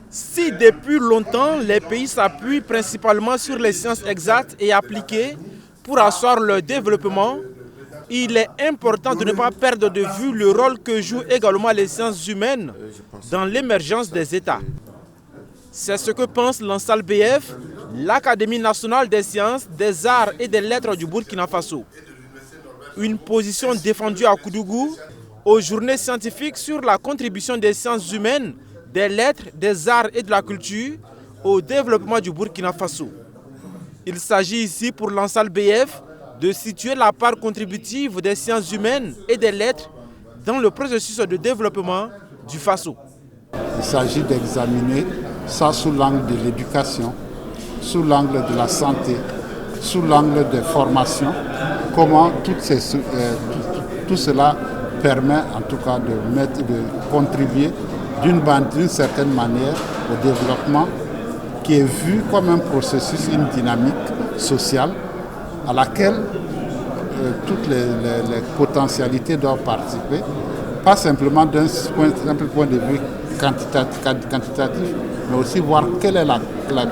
Si depuis longtemps, les pays s'appuient principalement sur les sciences exactes et appliquées pour asseoir leur développement, il est important de ne pas perdre de vue le rôle que jouent également les sciences humaines dans l'émergence des États. C'est ce que pense l'ANSAL BF, l'Académie nationale des sciences, des arts et des lettres du Burkina Faso. Une position défendue à Koudougou aux journées scientifiques sur la contribution des sciences humaines, des lettres, des arts et de la culture au développement du Burkina Faso. Il s'agit ici pour l'ANSAL BF de situer la part contributive des sciences humaines et des lettres dans le processus de développement du Faso. Il s'agit d'examiner ça sous l'angle de l'éducation, sous l'angle de la santé, sous l'angle des formations, comment tout cela permet en tout cas de contribuer d'une certaine manière au développement qui est vu comme un processus, une dynamique sociale à laquelle toutes les potentialités doivent participer, pas simplement d'un simple point de vue quantitatif, mais aussi voir quelle est la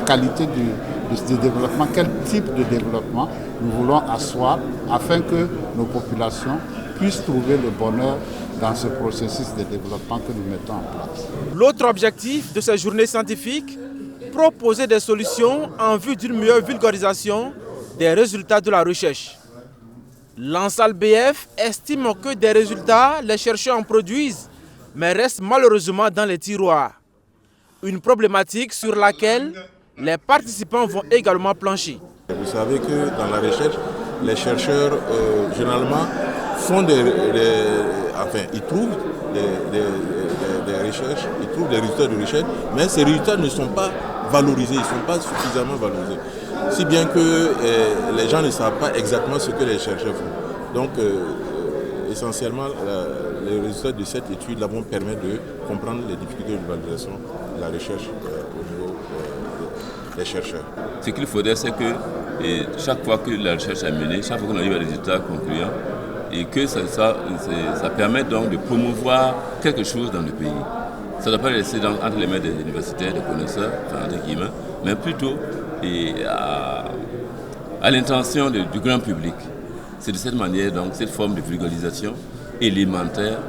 qualité du développement, quel type de développement nous voulons asseoir afin que nos populations puissent trouver le bonheur dans ce processus de développement que nous mettons en place. L'autre objectif de ces journées scientifiques, proposer des solutions en vue d'une meilleure vulgarisation des résultats de la recherche. L'ANSAL BF estime que des résultats, les chercheurs en produisent, mais restent malheureusement dans les tiroirs. Une problématique sur laquelle les participants vont également plancher. Vous savez que dans la recherche, les chercheurs généralement font ils trouvent des recherches, ils trouvent des résultats de recherche, mais ces résultats ne sont pas valorisés, ils ne sont pas suffisamment valorisés. Si bien que les gens ne savent pas exactement ce que les chercheurs font. Donc, essentiellement, les résultats de cette étude vont permettre de comprendre les difficultés de valorisation de la recherche au niveau des chercheurs. Ce qu'il faudrait, c'est que chaque fois que la recherche est menée, chaque fois qu'on arrive à des résultats concluants, et que ça permet donc de promouvoir quelque chose dans le pays. Ça ne doit pas laisser entre les mains des universitaires, des connaisseurs, mais plutôt à l'intention du grand public. C'est de cette manière, donc, cette forme de vulgarisation élémentaire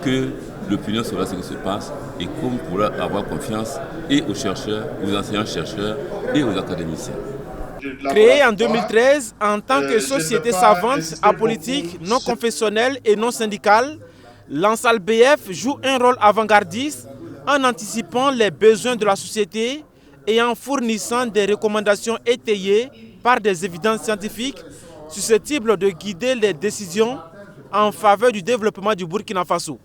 que l'opinion saura ce qui se passe et qu'on pourra avoir confiance et aux chercheurs, aux enseignants-chercheurs et aux académiciens. Créée en 2013 en tant que société savante, apolitique, non confessionnelle et non syndicale, l'ANSAL BF joue un rôle avant-gardiste en anticipant les besoins de la société et en fournissant des recommandations étayées par des évidences scientifiques susceptibles de guider les décisions en faveur du développement du Burkina Faso.